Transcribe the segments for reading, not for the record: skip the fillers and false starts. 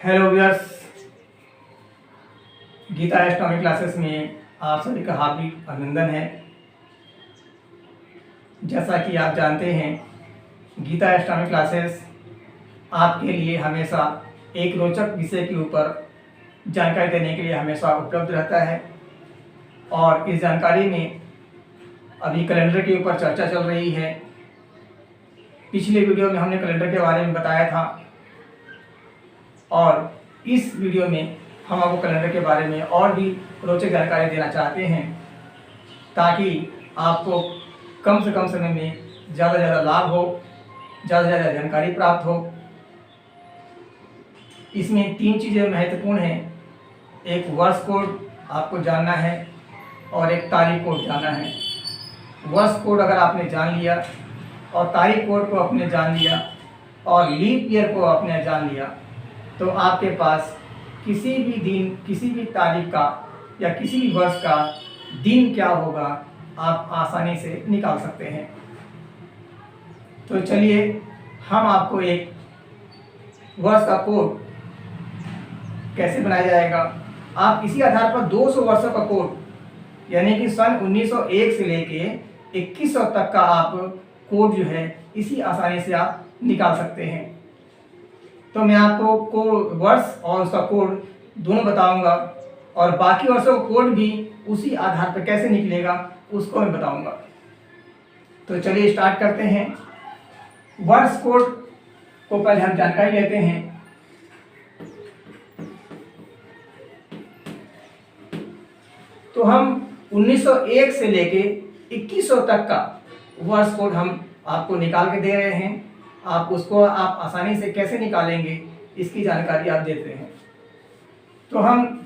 Hello viewers, Geeta astronomy classes में आप सभी का हार्दिक अभिनंदन है। जैसा कि आप जानते हैं, गीता एस्ट्रोनॉमी क्लासेस आपके लिए हमेशा एक रोचक विषय के ऊपर जानकारी देने के लिए हमेशा उपलब्ध रहता है। और इस जानकारी में अभी कैलेंडर के ऊपर चर्चा चल रही है। पिछले वीडियो में हमने कैलेंडर के बारे में बताया था और इस वीडियो में हम आपको कैलेंडर के बारे में और भी रोचक जानकारी देना चाहते हैं, ताकि आपको कम से कम समय में ज़्यादा से ज़्यादा लाभ हो, ज़्यादा से ज़्यादा जानकारी प्राप्त हो। इसमें 3 चीज़ें महत्वपूर्ण हैं। एक वर्ष कोड आपको जानना है और एक तारीख कोड जानना है। वर्ष कोड अगर आपने जान लिया और तारीख कोड को आपने जान लिया और लीप ईयर को आपने जान लिया, तो आपके पास किसी भी दिन, किसी भी तारीख का या किसी भी वर्ष का दिन क्या होगा आप आसानी से निकाल सकते हैं। तो चलिए हम आपको एक वर्ष का कोड कैसे बनाया जाएगा, आप इसी आधार पर 200 वर्षों का कोड यानी कि सन 1901 से लेके 2100 तक का आप कोड जो है इसी आसानी से आप निकाल सकते हैं। तो मैं आपको वर्ष और उसका कोड दोनों बताऊंगा और बाकी वर्षों का कोड भी उसी आधार पर कैसे निकलेगा उसको मैं बताऊंगा। तो चलिए स्टार्ट करते हैं। वर्ष कोड को पहले हम जानकारी लेते हैं। तो हम 1901 से लेके 2100 तक का वर्ष कोड हम आपको निकाल के दे रहे हैं। आप उसको आप आसानी से कैसे निकालेंगे इसकी जानकारी आप देते हैं। तो हम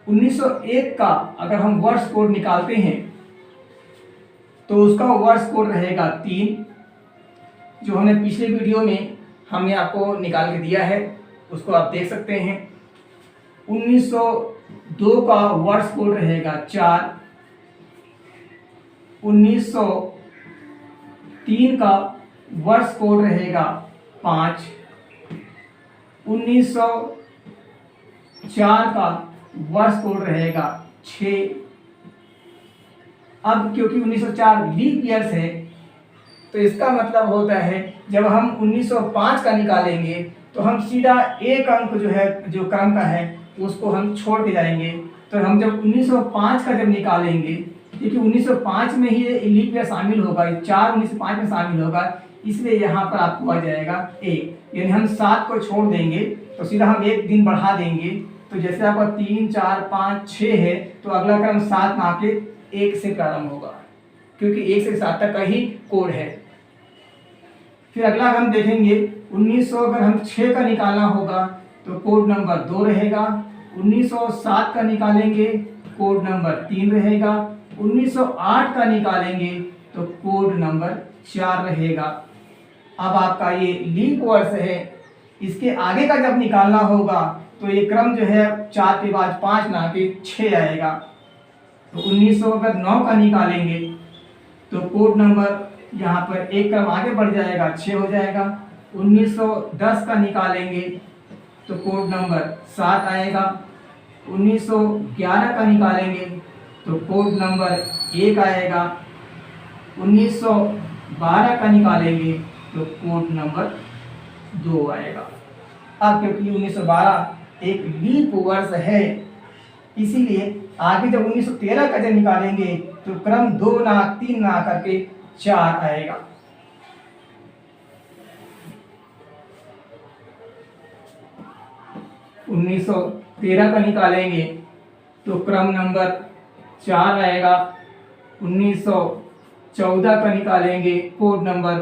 उन्नीस सौ एक का अगर हम वर्ष कोड निकालते हैं तो उसका वर्ष कोड रहेगा 3, जो हमने पिछले वीडियो में हमने आपको निकाल के दिया है, उसको आप देख सकते हैं। 1902 का वर्ष कोड रहेगा 4, 1903 का वर्ष कोड रहेगा 5, 1904 का वर्ष कोड रहेगा 6। अब क्योंकि 1904 लीप ईयर्स है तो इसका मतलब होता है जब हम 1905 का निकालेंगे तो हम सीधा एक अंक जो है, जो क्रम का है, उसको हम छोड़ के जाएंगे। तो हम जब 1905 का जब निकालेंगे, क्योंकि 1905 में ही लीप ईयर शामिल होगा, 4 1905 में शामिल होगा, इसलिए यहाँ पर आपको आ जाएगा 1। यानी हम 7 को छोड़ देंगे तो सीधा हम 1 दिन बढ़ा देंगे। तो जैसे आपका 3 4 5 6 है तो अगला क्रम 7 ना के 1 से प्रारंभ होगा, क्योंकि 1 से 7 तक का ही कोड है। फिर अगला हम देखेंगे 1900 अगर हम 6 का निकालना होगा तो कोड नंबर 2 रहेगा। 1907 का निकालेंगे कोड नंबर 3 रहेगा। 1908 का निकालेंगे तो कोड नंबर 4 रहेगा। अब आपका ये लीप वर्ष है, इसके आगे का जब निकालना होगा तो ये क्रम जो है 4 के बाद 5 ना के 6 आएगा। तो 1900 अगर 9 का निकालेंगे तो कोड नंबर यहाँ पर एक क्रम आगे बढ़ जाएगा, 6 हो जाएगा। 1910 का निकालेंगे तो कोड नंबर 7 आएगा। 1911 का निकालेंगे तो कोड नंबर 1 आएगा। 1912 का निकालेंगे तो कोड नंबर 2 आएगा। अब क्योंकि 1912 एक लीप वर्ष है, इसीलिए आगे जब 1913 का जब निकालेंगे तो क्रम 2 ना 3 ना करके 4 आएगा। उन्नीस सौ 13 का निकालेंगे तो क्रम नंबर 4 आएगा। 1914 का निकालेंगे कोड नंबर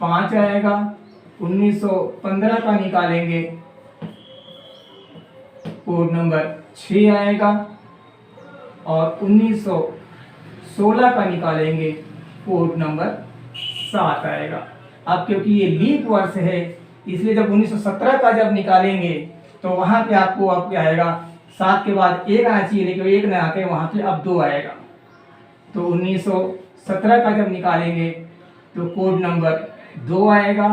5 आएगा। 1915 का निकालेंगे कोड नंबर 6 आएगा और 1916 का निकालेंगे कोड नंबर 7 आएगा। अब क्योंकि ये लीप वर्ष है, इसलिए जब 1917 का जब निकालेंगे तो वहाँ पे आपको अब क्या आएगा, 7 के बाद 1 आना चाहिए, लेकिन 1 ना आके वहाँ पे अब 2 आएगा। तो 1917 का जब निकालेंगे तो कोड नंबर 2 आएगा।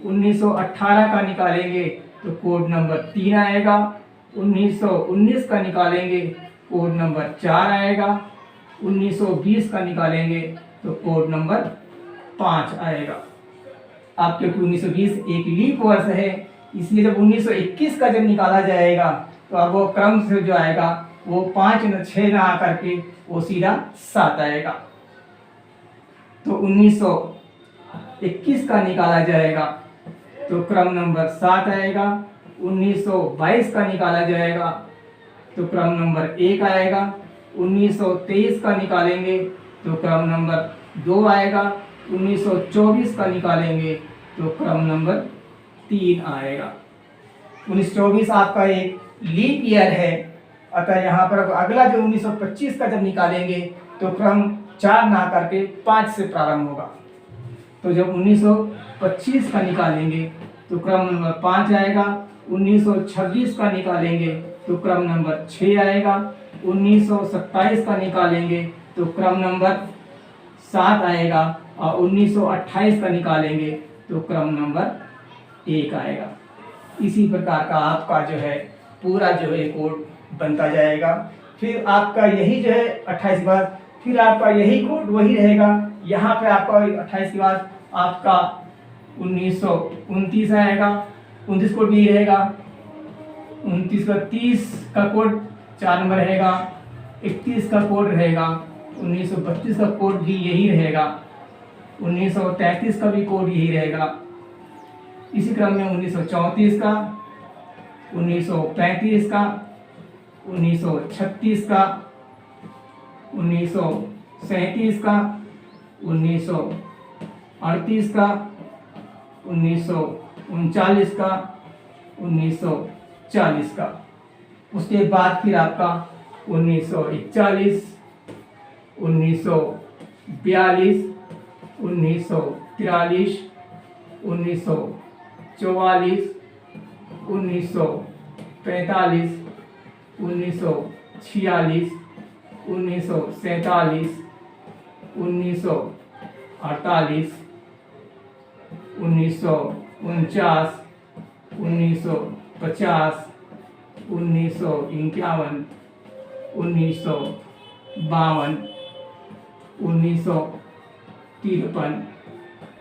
1918 का निकालेंगे तो कोड नंबर 3 आएगा। 1919 का निकालेंगे कोड नंबर 4 आएगा। 1920 का निकालेंगे तो कोड नंबर 5 आएगा। आप क्योंकि 1920 एक लीप वर्ष है, इसलिए जब 1921 का जब निकाला जाएगा तो अब वो क्रम से जो आएगा वो 5 न 6 ना आकर के वो सीधा 7 आएगा। तो 1921 का निकाला जाएगा तो क्रम नंबर 7 आएगा। 1922 का निकाला जाएगा तो क्रम नंबर 1 आएगा। 1923 का निकालेंगे तो क्रम नंबर 2 आएगा। 1924 का निकालेंगे तो क्रम नंबर 3 आएगा। 1924 आपका एक लीप ईयर है, अतः यहाँ पर अगला जो 1925 का जब निकालेंगे तो क्रम 4 ना करके 5 से प्रारंभ होगा। तो जब 1925 का निकालेंगे तो क्रम नंबर 5 आएगा। 1926 का निकालेंगे तो क्रम नंबर 6 आएगा। 1927 का निकालेंगे तो क्रम नंबर 7 आएगा और 1928 का निकालेंगे तो क्रम नंबर 1 आएगा। इसी प्रकार का आपका जो है पूरा जो है कोड बनता जाएगा। फिर आपका यही जो है 28 के बाद फिर आपका यही कोड वही रहेगा। यहाँ पे आपका 28 के बाद आपका 1929 आएगा। 29 कोड भी रहेगा। 29 का 30 का कोड 4 नंबर रहेगा। 31 का कोड रहेगा। 1932 का कोड भी यही रहेगा। 1933 का भी कोड यही रहेगा। इसी क्रम में 1934 का, 1935 का, 1936 का, 1937 का, 1938 का, 1939 का, 1940 का। उसके बाद फिर आपका 1941, 1942, 1943, 1944, 1945, 1946, 1947, 1948, 1949, 1950, 1951, 1952, 1953,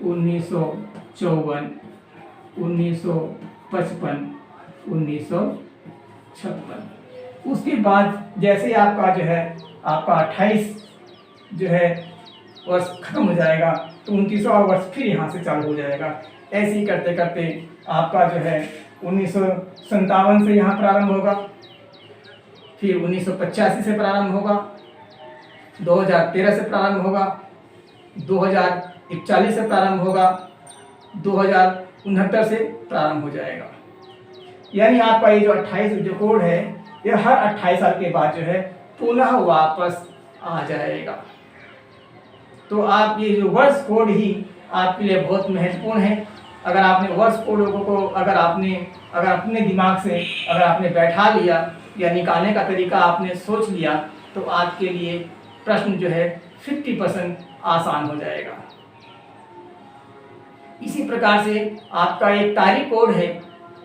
1954, 1955, 1956। उसके बाद जैसे आपका जो है आपका 28 जो है वर्ष खत्म हो जाएगा तो 29वां वर्ष फिर यहाँ से चालू हो जाएगा। ऐसे ही करते करते आपका जो है 1957 से यहाँ प्रारंभ होगा, फिर 1985 से प्रारंभ होगा, 2013 से प्रारंभ होगा, 2041 से प्रारंभ होगा, 2069 से प्रारंभ हो जाएगा। यानी आपका ये जो 28 जो कोड है ये हर 28 साल के बाद जो है पुनः वापस आ जाएगा। तो आप ये जो वर्ष कोड ही आपके लिए बहुत महत्वपूर्ण है। अगर आपने वर्ष कोडों को अगर अपने दिमाग से अगर आपने बैठा लिया या निकालने का तरीका आपने सोच लिया तो आपके लिए प्रश्न जो है 50% आसान हो जाएगा। इसी प्रकार से आपका एक तारीख कोड है।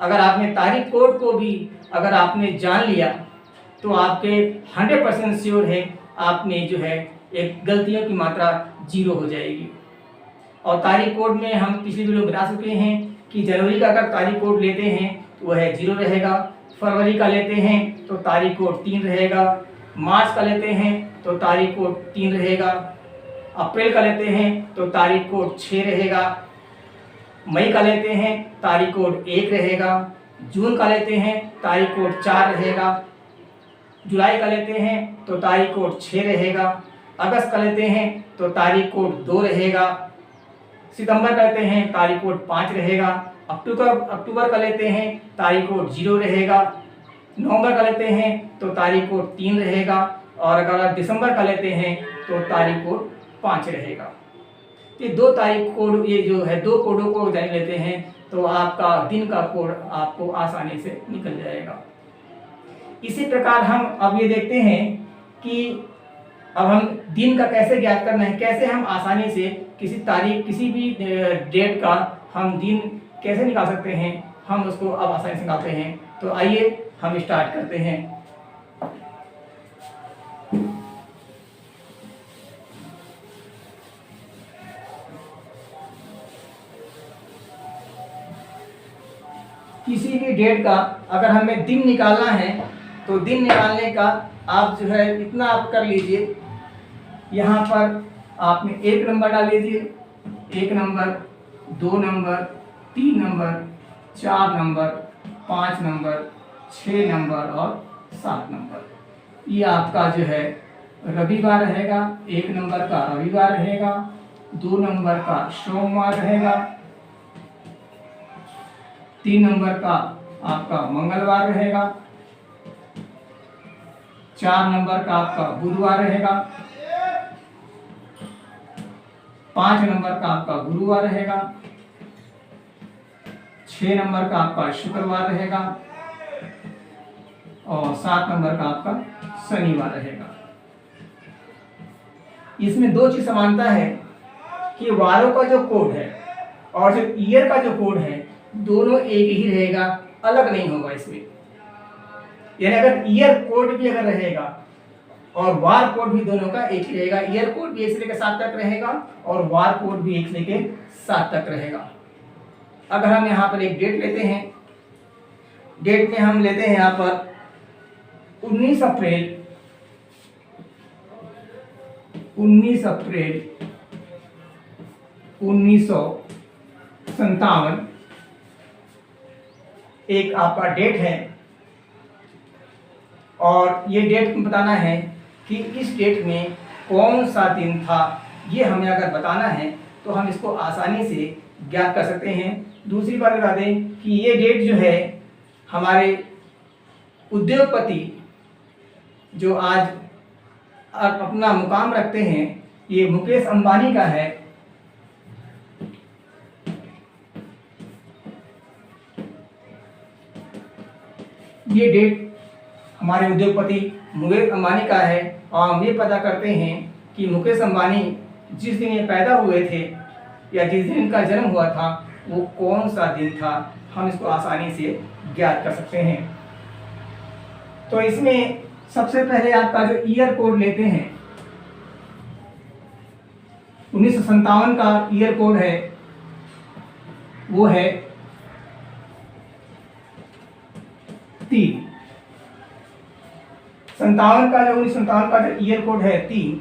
अगर आपने तारीख कोड को भी अगर आपने जान लिया तो आपके 100% श्योर है आपने जो है एक गलतियों की मात्रा 0 हो जाएगी। और तारीख कोड में हम पिछली वीडियो में बता चुके हैं कि जनवरी का अगर तारीख कोड लेते हैं तो वह 0 रहेगा। फरवरी का लेते हैं तो तारीख कोड 3 रहेगा। मार्च का लेते हैं तो तारीख कोड 3 रहेगा। अप्रैल का लेते हैं तो तारीख कोड 6 रहेगा। मई का लेते हैं तारीख कोड 1 रहेगा। जून का लेते हैं तारीख कोड 4 रहेगा। जुलाई का लेते हैं तो तारीख कोड 6 रहेगा। अगस्त का लेते हैं तो तारीख कोड 2 रहेगा। सितंबर का लेते हैं तारीख कोड 5 रहेगा। अक्टूबर का लेते हैं तारीख कोड 0 रहेगा। नवंबर का लेते हैं तो तारीख कोड 3 रहेगा। और अगर दिसंबर का लेते हैं तो तारीख कोड 5 रहेगा। ये 2 तारीख कोड ये जो है 2 कोडों को जान लेते हैं तो आपका दिन का कोड आपको आसानी से निकल जाएगा। इसी प्रकार हम अब ये देखते हैं कि अब हम दिन का कैसे ज्ञात करना है, कैसे हम आसानी से किसी तारीख, किसी भी डेट का हम दिन कैसे निकाल सकते हैं, हम उसको अब आसानी से निकालते हैं। तो आइए हम स्टार्ट करते हैं। किसी भी डेट का अगर हमें दिन निकालना है तो दिन निकालने का आप जो है इतना आप कर लीजिए, यहाँ पर आपने 1 नंबर डाल लीजिए, 1 number, 2 number, 3 number, 4 number, 5 number, 6 number और 7 नंबर। ये आपका जो है रविवार रहेगा, 1 नंबर का रविवार रहेगा, 2 नंबर का सोमवार रहेगा, 3 नंबर का आपका मंगलवार रहेगा, 4 नंबर का आपका बुधवार रहेगा, 5 नंबर का आपका गुरुवार रहेगा, 6 नंबर का आपका शुक्रवार रहेगा और 7 नंबर का आपका शनिवार रहेगा। इसमें 2 चीज समानता है कि वारों का जो कोड है और जो ईयर का जो कोड है दोनों एक ही रहेगा, अलग नहीं होगा इसमें। यानी अगर ईयर कोड भी अगर रहेगा और वार कोड भी दोनों का एक ही रहेगा, ईयर कोड भी 1 से लेकर 7 तक रहेगा और वार कोड भी 1 से लेकर 7 तक रहेगा। अगर हम यहाँ पर एक डेट लेते हैं, डेट में हम लेते हैं यहाँ पर 19 अप्रैल 1957 एक आपका डेट है और ये डेट बताना है कि इस डेट में कौन सा दिन था। ये हमें अगर बताना है तो हम इसको आसानी से ज्ञात कर सकते हैं। दूसरी बात बता दें कि ये डेट जो है हमारे उद्योगपति जो आज अपना मुकाम रखते हैं, ये मुकेश अंबानी का है। ये डेट हमारे उद्योगपति मुकेश अंबानी का है और हम ये पता करते हैं कि मुकेश अंबानी जिस दिन ये पैदा हुए थे या जिस दिन इनका जन्म हुआ था वो कौन सा दिन था, हम इसको आसानी से ज्ञात कर सकते हैं। तो इसमें सबसे पहले आपका जो ईयर कोड लेते हैं, 1957 का ईयर कोड है वो है 3। 57 का जो 1957 का जो ईयर कोड है 3,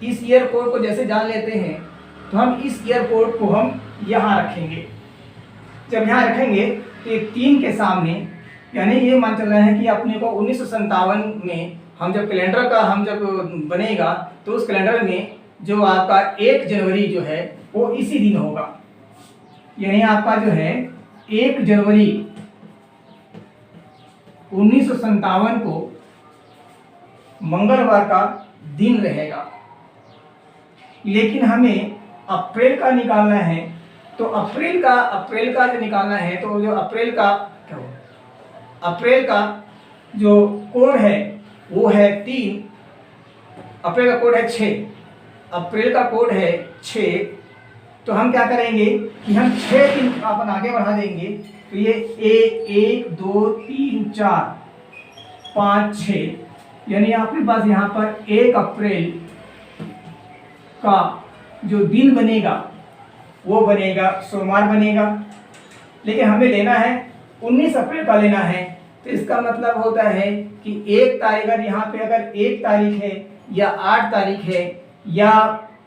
इस ईयर कोड को जैसे जान लेते हैं तो हम इस ईयर कोड को हम यहाँ रखेंगे। जब यहाँ रखेंगे तो ये 3 के सामने, यानी ये मान चल रहा है कि अपने को 1957 में हम जब कैलेंडर का हम जब बनेगा तो उस कैलेंडर में जो आपका 1 जनवरी जो है वो इसी दिन होगा। यानी आपका जो है 1 जनवरी 1957 को मंगलवार का दिन रहेगा। लेकिन हमें अप्रैल का निकालना है, तो अप्रैल का जो निकालना है तो जो अप्रैल का जो कोड है वो है 3। अप्रैल का कोड है 6। अप्रैल का कोड है 6। तो हम क्या करेंगे कि हम 6 दिन अपन आगे बढ़ा देंगे तो ये 1 2 3 4 5 6, यानी आपके पास यहाँ पर 1 अप्रैल का जो दिन बनेगा वो बनेगा सोमवार बनेगा। लेकिन हमें लेना है 19 अप्रैल का लेना है, तो इसका मतलब होता है कि 1 तारीख, अगर यहाँ पे अगर 1 तारीख है या 8 तारीख है या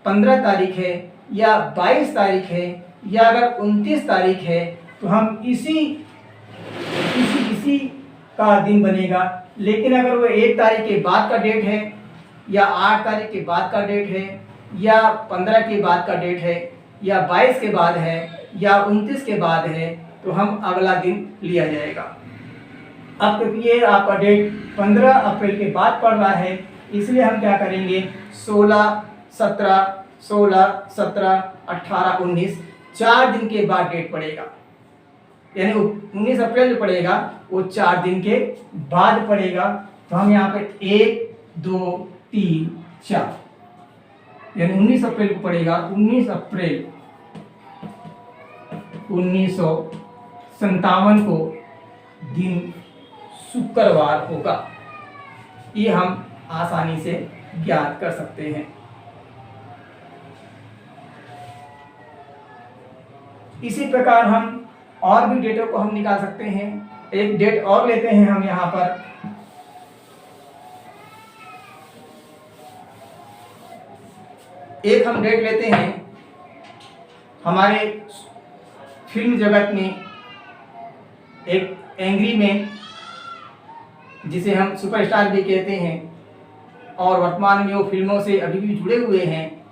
15 तारीख है या 22 तारीख है या अगर 29 तारीख है तो हम इसी का दिन बनेगा। लेकिन अगर वो 1 तारीख के बाद का डेट है या 8 तारीख के बाद का डेट है या 15 के बाद का डेट है या 22 के बाद है या 29 के बाद है तो हम अगला दिन लिया जाएगा। अब क्योंकि ये आपका डेट 15 अप्रैल के बाद पड़ रहा है इसलिए हम क्या करेंगे 16, 17, 18, 19 4 दिन के बाद डेट पड़ेगा। यानी 19 अप्रैल जो पड़ेगा वो 4 दिन के बाद पड़ेगा। तो हम यहाँ पे 1 2 3 4 यानी 19 अप्रैल को पड़ेगा। 19 अप्रैल 1957 को दिन शुक्रवार होगा। ये हम आसानी से ज्ञात कर सकते हैं। इसी प्रकार हम और भी डेटों को हम निकाल सकते हैं। एक डेट और लेते हैं हम यहाँ पर। एक हम डेट लेते हैं हमारे फिल्म जगत में एक एंग्री मैन, जिसे हम सुपरस्टार भी कहते हैं और वर्तमान में वो फिल्मों से अभी भी जुड़े हुए हैं,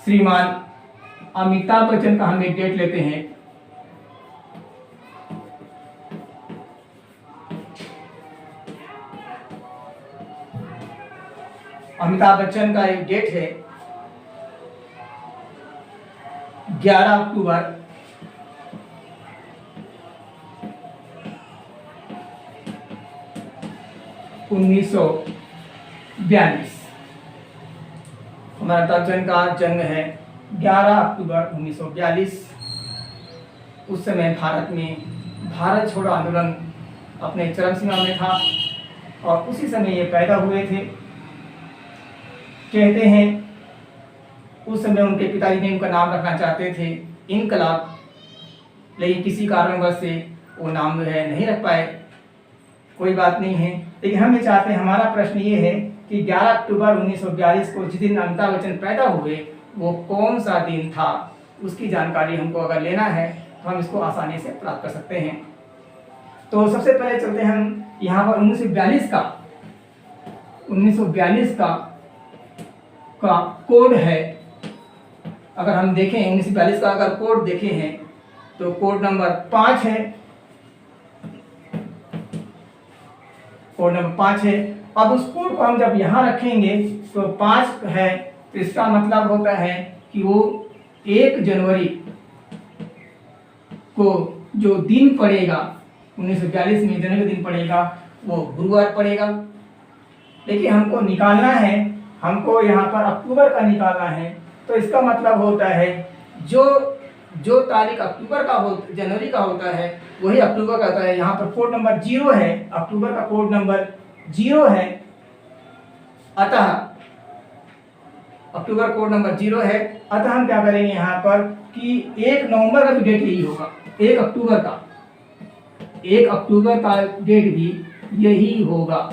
श्रीमान अमिताभ बच्चन का हम एक डेट लेते हैं। अमिताभ बच्चन का एक डेट है 11 अक्टूबर 1942। हमारा अमिताभ बच्चन का जन्म है 11 अक्टूबर 1942। उस समय भारत में भारत छोड़ो आंदोलन अपने चरम सीमा में था और उसी समय ये पैदा हुए थे। कहते हैं उस समय उनके पिताजी ने उनका नाम रखना चाहते थे इनकलाब, लेकिन किसी कारणवश से वो नाम जो है नहीं रख पाए। कोई बात नहीं है, लेकिन हम ये चाहते हैं, हमारा प्रश्न ये है कि 11 अक्टूबर 1942 को जिस दिन अमिताभ बच्चन पैदा हुए वो कौन सा दिन था, उसकी जानकारी हमको अगर लेना है तो हम इसको आसानी से प्राप्त कर सकते हैं। तो सबसे पहले चलते हैं हम यहाँ पर 1942 का कोड है। अगर हम देखें 1942 का अगर कोड देखे हैं तो कोड नंबर 5 है। कोड नंबर 5 है। अब उस कोड को हम जब यहाँ रखेंगे तो 5 है, तो इसका मतलब होता है कि वो 1 जनवरी को जो दिन पड़ेगा 1942 में जनवरी का दिन पड़ेगा वो गुरुवार पड़ेगा। लेकिन हमको निकालना है, हमको यहाँ पर अक्टूबर का निकालना है, तो इसका मतलब होता है जो तारीख अक्टूबर का हो जनवरी का होता है वही अक्टूबर का होता है। यहाँ पर कोड नंबर 0 है, अक्टूबर का कोड नंबर 0 है, अतः अक्टूबर कोड नंबर 0 है। अतः हम क्या करेंगे यहाँ पर कि 1 नवंबर का भी डेट यही होगा, 1 अक्टूबर का डेट भी यही होगा।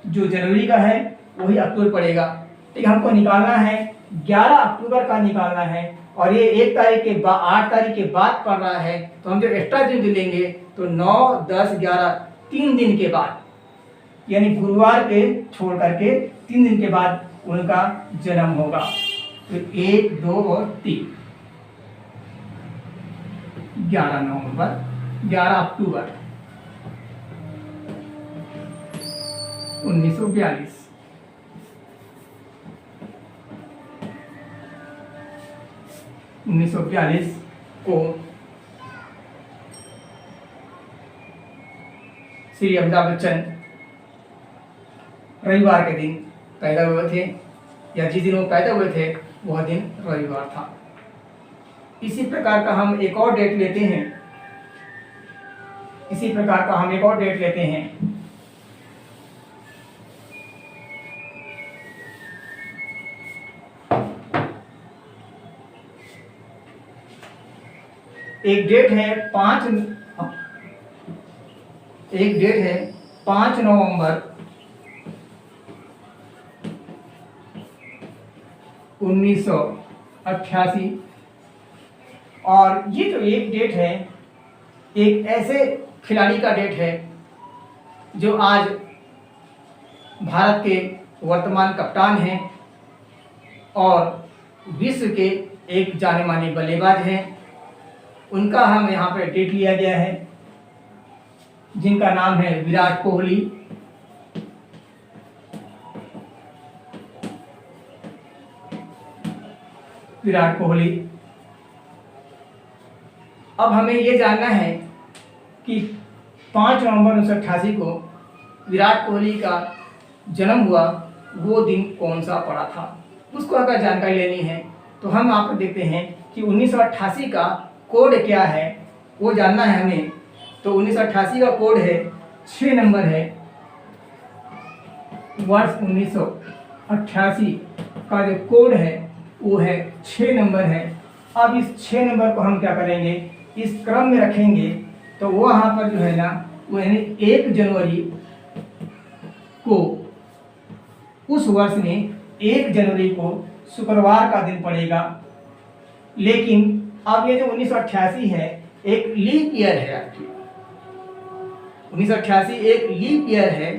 जो जनवरी का है वही अक्टूबर पड़ेगा। ठीक, हमको निकालना है 11 अक्टूबर का निकालना है और ये 1 तारीख के बाद 8 तारीख के बाद पड़ रहा है, तो हम जब एक्स्ट्रा दिन लेंगे तो 9, 10, 11 3 दिन के बाद, यानी गुरुवार के छोड़ करके 3 दिन के बाद उनका जन्म होगा। तो 1, 2 और 3, 11 नवंबर 11 अक्टूबर 1942। को श्री अमिताभ बच्चन रविवार के दिन पैदा हुए थे, या जिस दिन वो पैदा हुए थे वह दिन रविवार था। इसी प्रकार का हम एक और डेट लेते हैं। एक डेट है 5 नवंबर 1988। और ये जो एक डेट है, एक ऐसे खिलाड़ी का डेट है जो आज भारत के वर्तमान कप्तान हैं और विश्व के एक जाने माने बल्लेबाज हैं। उनका हम यहाँ पर डेट लिया गया है, जिनका नाम है विराट कोहली। अब हमें ये जानना है कि 5 नवंबर 1988 को विराट कोहली का जन्म हुआ वो दिन कौन सा पड़ा था, उसको अगर जानकारी लेनी है तो हम आपको देखते हैं कि 1988 का कोड क्या है वो जानना है हमें। तो 1988 का कोड है 6 नंबर है। वर्ष 1988 का जो कोड है वो है 6 नंबर है। अब इस 6 नंबर को हम क्या करेंगे, इस क्रम में रखेंगे। तो वो यहाँ पर जो है ना वो यानी 1 जनवरी को, उस वर्ष में 1 जनवरी को शुक्रवार का दिन पड़ेगा। लेकिन अब ये जो 1988 है एक लीप ईयर है, 1988 एक लीप ईयर है।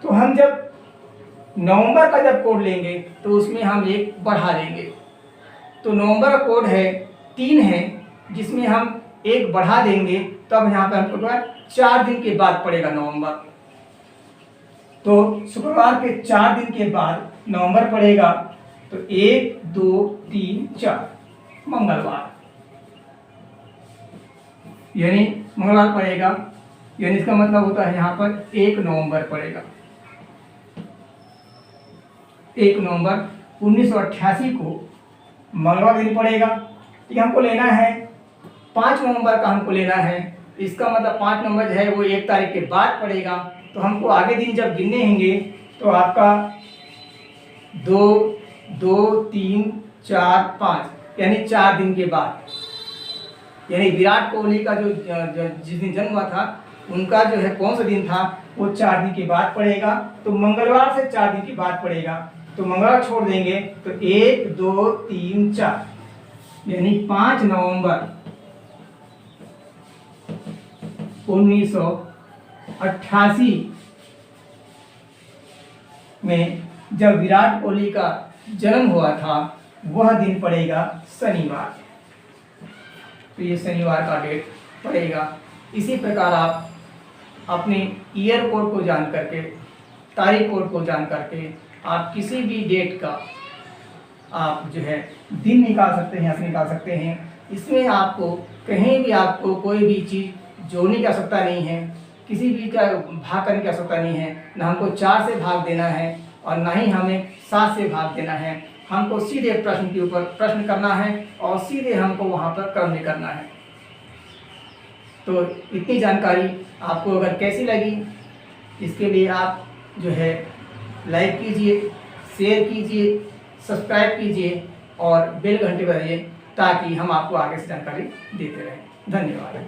तो हम जब नवंबर का जब कोड लेंगे तो उसमें हम 1 बढ़ा देंगे। तो नवंबर का कोड है 3 है, जिसमें हम 1 बढ़ा देंगे। तो अब यहाँ पर हमको 4 दिन के बाद पड़ेगा नवंबर। तो शुक्रवार के 4 दिन के बाद नवंबर पड़ेगा। तो 1 2 3 4 मंगलवार, यानी मंगलवार पड़ेगा। यानी इसका मतलब होता है यहाँ पर 1 नवंबर पड़ेगा। 1 नवंबर 1988 को मंगलवार दिन पड़ेगा। ये हमको लेना है 5 नवंबर का हमको लेना है। इसका मतलब 5 नवंबर जो है वो 1 तारीख के बाद पड़ेगा। तो हमको आगे दिन जब गिनने होंगे तो आपका 2 2 3 4 5 यानी 4 दिन के बाद, यानी विराट कोहली का जो जिस दिन जन्म हुआ था उनका जो है कौन सा दिन था वो 4 दिन के बाद पड़ेगा। तो मंगलवार से 4 दिन के बाद पड़ेगा। तो मंगलवार छोड़ देंगे तो 1 2 3 4 यानी 5 नवंबर 1988 में जब विराट कोहली का जन्म हुआ था वह दिन पड़ेगा शनिवार। तो ये शनिवार का डेट पड़ेगा। इसी प्रकार आप अपने ईयर कोड को जान करके, तारीख कोड को जान करके आप किसी भी डेट का आप जो है दिन निकाल सकते हैं, ऐसे निकाल सकते हैं। इसमें आपको कहीं भी आपको कोई भी चीज़ जोड़ने की आवश्यकता नहीं है, किसी भी का भाग करने की आवश्यकता नहीं है। ना हमको 4 से भाग देना है और ना ही हमें 7 से भाग देना है। हमको सीधे प्रश्न के ऊपर प्रश्न करना है और सीधे हमको वहाँ पर क्रम में करना है। तो इतनी जानकारी आपको अगर कैसी लगी, इसके लिए आप जो है लाइक कीजिए, शेयर कीजिए, सब्सक्राइब कीजिए और बेल घंटे बजाइए ताकि हम आपको आगे से जानकारी देते रहें। धन्यवाद।